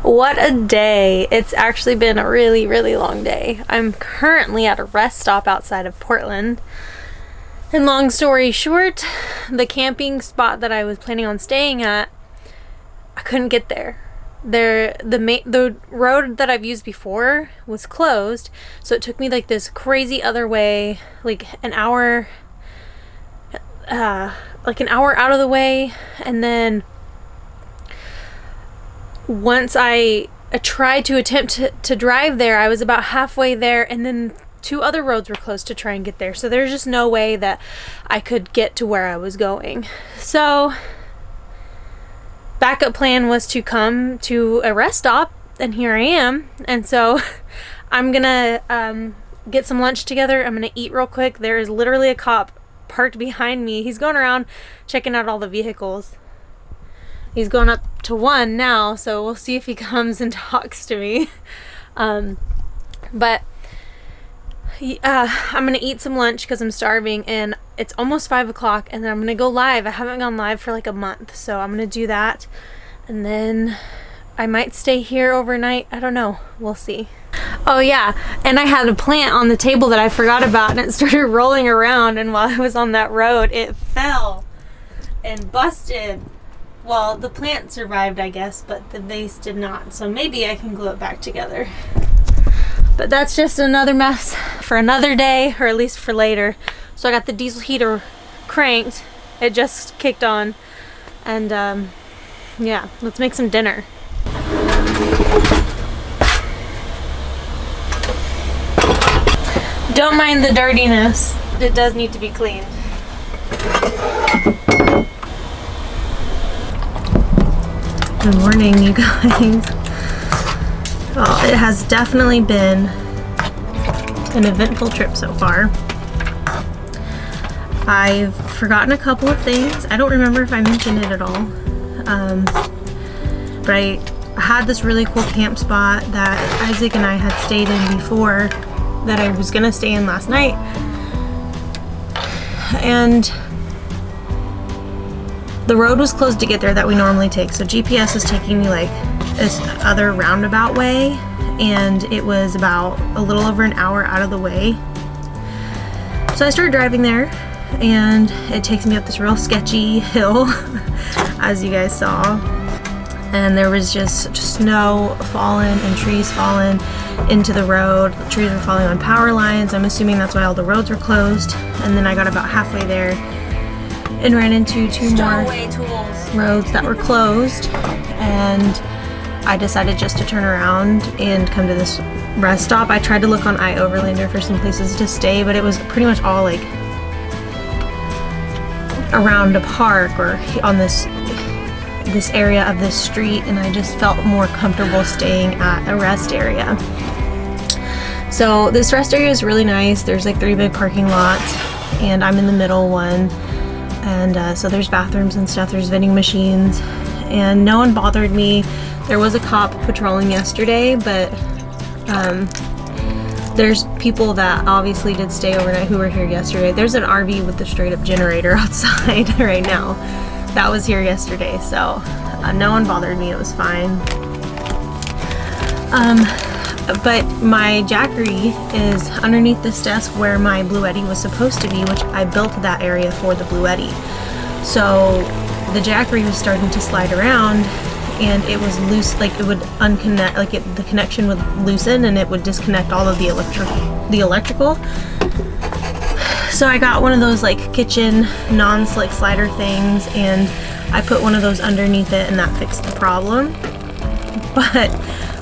What a day. It's actually been a really, really long day. I'm currently at a rest stop outside of Portland. And long story short, the camping spot that I was planning on staying at, I couldn't get there. The road that I've used before was closed, so it took me like this crazy other way, like an hour out of the way, and then once I tried to attempt to drive there, I was about halfway there, and then 2 other roads were closed to try and get there, so there's just no way that I could get to where I was going. So backup plan was to come to a rest stop, and here I am. And so I'm gonna get some lunch together. I'm gonna eat real quick. There is literally a cop parked behind me. He's going around checking out all the vehicles. He's going up to one now, so we'll see if he comes and talks to me. But I'm gonna eat some lunch because I'm starving, and it's almost 5 o'clock, and then I'm gonna go live. I haven't gone live for like a month, so I'm gonna do that, and then I might stay here overnight. I don't know, we'll see. Oh yeah, and I had a plant on the table that I forgot about, and it started rolling around, and while I was on that road it fell and busted. Well, the plant survived, I guess, but the vase did not, so maybe I can glue it back together. But that's just another mess for another day, or at least for later. So I got the diesel heater cranked. It just kicked on. And yeah, let's make some dinner. Don't mind the dirtiness. It does need to be cleaned. Good morning, you guys. Oh, it has definitely been an eventful trip so far. I've forgotten a couple of things. I don't remember if I mentioned it at all. But I had this really cool camp spot that Isaac and I had stayed in before that I was gonna stay in last night. And the road was closed to get there that we normally take. So GPS is taking me like this other roundabout way, and it was about a little over an hour out of the way. So I started driving there, and it takes me up this real sketchy hill as you guys saw, and there was just snow falling and trees falling into the road. The trees were falling on power lines. I'm assuming that's why all the roads were closed. And then I got about halfway there and ran into 2 more roads that were closed, and I decided just to turn around and come to this rest stop. I tried to look on iOverlander for some places to stay, but it was pretty much all like around a park or on this area of this street, and I just felt more comfortable staying at a rest area. So this rest area is really nice. There's like 3 big parking lots, and I'm in the middle one, and so there's bathrooms and stuff. There's vending machines, and no one bothered me. There was a cop patrolling yesterday, but there's people that obviously did stay overnight who were here yesterday. There's an RV with a straight up generator outside right now that was here yesterday, so no one bothered me. It was fine. But my jackery is underneath this desk where my Bluetti was supposed to be, which I built that area for the Bluetti. So the jackery was starting to slide around, and it was loose, like it would unconnect, like the connection would loosen and it would disconnect all of the electrical. So I got one of those like kitchen non-slick slider things, and I put one of those underneath it, and that fixed the problem. But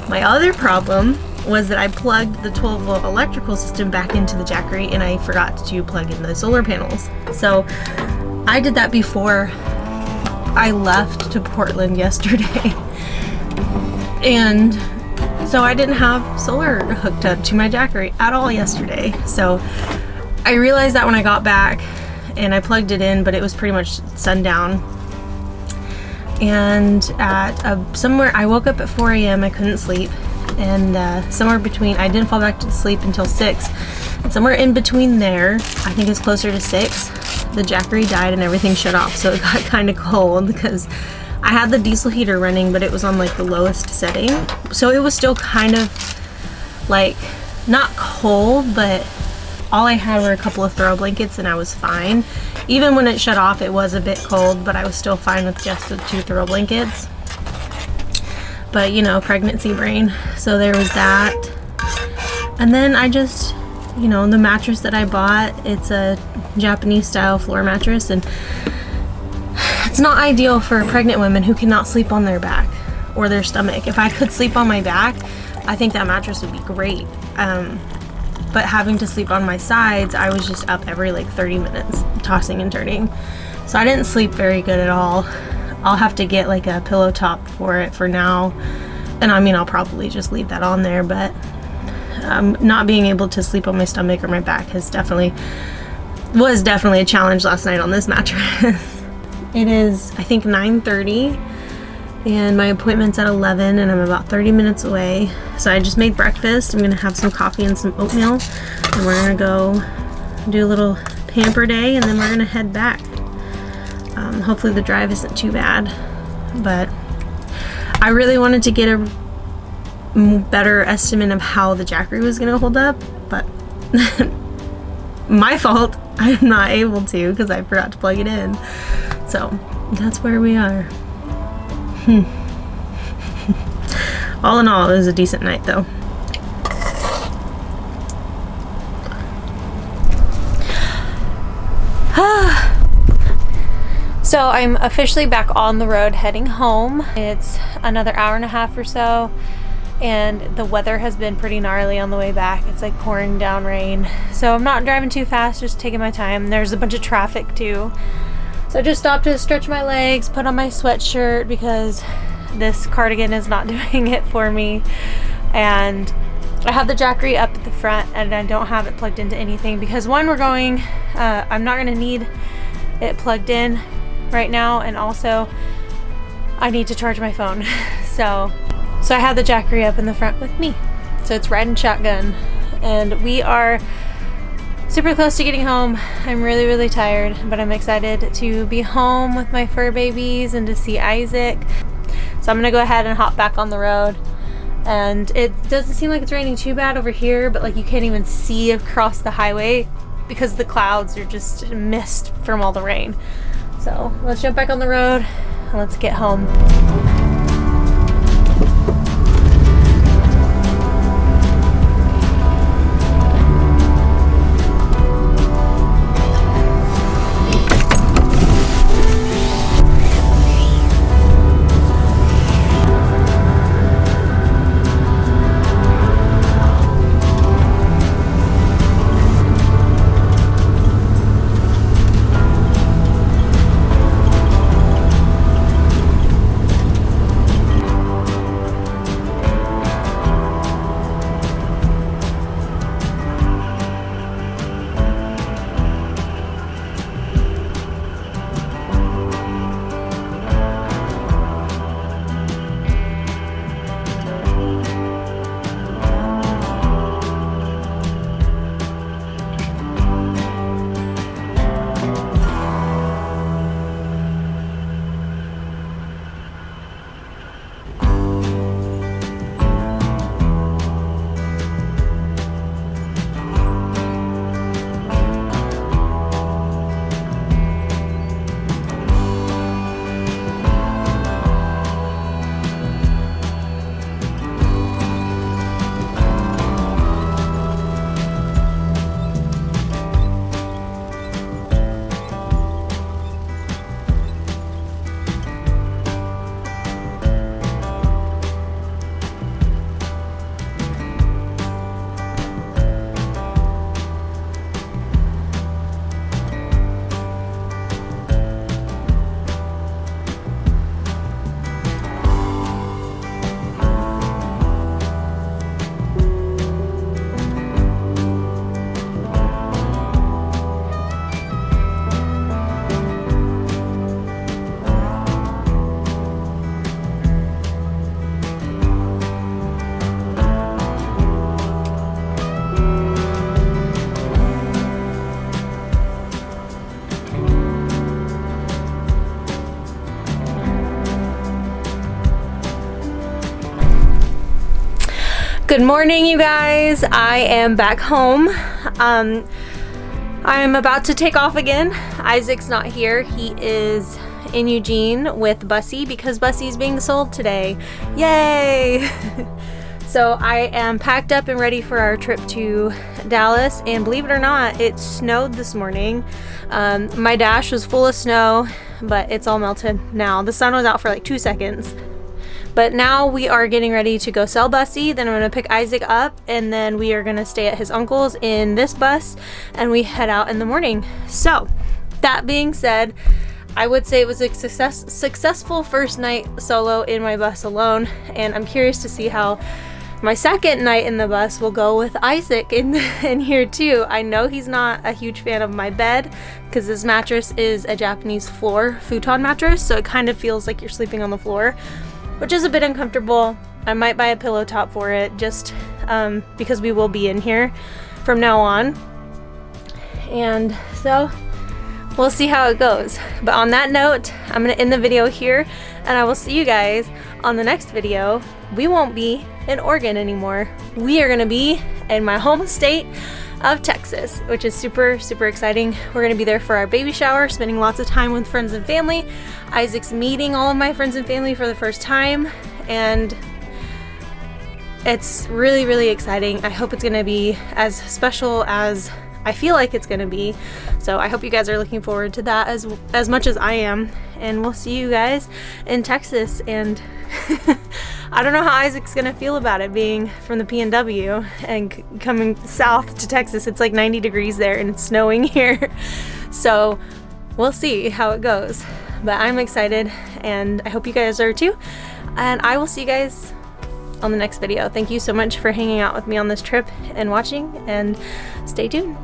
my other problem was that I plugged the 12-volt electrical system back into the jackery, and I forgot to plug in the solar panels. So I did that before I left to Portland yesterday, and so I didn't have solar hooked up to my jackery at all yesterday. So I realized that when I got back, and I plugged it in, but it was pretty much sundown. And at somewhere, I woke up at 4 a.m. I couldn't sleep, and somewhere between, I didn't fall back to sleep until 6. And somewhere in between there, I think it's closer to 6, the jackery died and everything shut off. So it got kind of cold because I had the diesel heater running, but it was on like the lowest setting. So it was still kind of like not cold, but all I had were a couple of throw blankets and I was fine. Even when it shut off, it was a bit cold, but I was still fine with just the 2 throw blankets. But you know, pregnancy brain. So there was that. And then I just, you know, the mattress that I bought, it's a Japanese style floor mattress, and it's not ideal for pregnant women who cannot sleep on their back or their stomach. If I could sleep on my back, I think that mattress would be great. But having to sleep on my sides, I was just up every like 30 minutes, tossing and turning. So I didn't sleep very good at all. I'll have to get like a pillow top for it for now. And I mean, I'll probably just leave that on there, but not being able to sleep on my stomach or my back was definitely a challenge last night on this mattress. It is, I think, 9:30 and my appointment's at 11 and I'm about 30 minutes away. So I just made breakfast. I'm gonna have some coffee and some oatmeal and we're gonna go do a little pamper day and then we're gonna head back. Hopefully the drive isn't too bad, but I really wanted to get a better estimate of how the Jackery was gonna hold up, but my fault. I'm not able to because I forgot to plug it in. So that's where we are. All in all, it was a decent night though. So I'm officially back on the road heading home. It's another hour and a half or so, and the weather has been pretty gnarly on the way back. It's like pouring down rain. So I'm not driving too fast, just taking my time. There's a bunch of traffic too. So I just stopped to stretch my legs, put on my sweatshirt because this cardigan is not doing it for me. And I have the Jackery up at the front and I don't have it plugged into anything because one, we're going, I'm not gonna need it plugged in right now, and also I need to charge my phone. So I have the Jackery up in the front with me. So it's riding shotgun and we are super close to getting home. I'm really, really tired, but I'm excited to be home with my fur babies and to see Isaac. So I'm gonna go ahead and hop back on the road. And it doesn't seem like it's raining too bad over here, but like you can't even see across the highway because the clouds are just mist from all the rain. So let's jump back on the road and let's get home. Good morning, you guys. I am back home. I'm about to take off again. Isaac's not here. He is in Eugene with Bussy because Bussy's being sold today. Yay! So I am packed up and ready for our trip to Dallas, and believe it or not, it snowed this morning. My dash was full of snow, but it's all melted now. The sun was out for like 2 seconds. But now we are getting ready to go sell Bussy, then I'm gonna pick Isaac up, and then we are gonna stay at his uncle's in this bus, and we head out in the morning. So, that being said, I would say it was a successful first night solo in my bus alone, and I'm curious to see how my second night in the bus will go with Isaac in here too. I know he's not a huge fan of my bed, because this mattress is a Japanese floor futon mattress, so it kind of feels like you're sleeping on the floor, which is a bit uncomfortable. I might buy a pillow top for it just because we will be in here from now on. And so we'll see how it goes. But on that note, I'm gonna end the video here, and I will see you guys on the next video. We won't be in Oregon anymore. We are gonna be in my home state of Texas, which is super, super exciting. We're gonna be there for our baby shower, spending lots of time with friends and family. Isaac's meeting all of my friends and family for the first time, and it's really, really exciting. I hope it's gonna be as special as I feel like it's gonna be. So I hope you guys are looking forward to that as much as I am, and we'll see you guys in Texas. And I don't know how Isaac's gonna feel about it, being from the PNW and coming south to Texas. It's like 90 degrees there and it's snowing here. So we'll see how it goes. But I'm excited, and I hope you guys are too. And I will see you guys on the next video. Thank you so much for hanging out with me on this trip and watching, and stay tuned.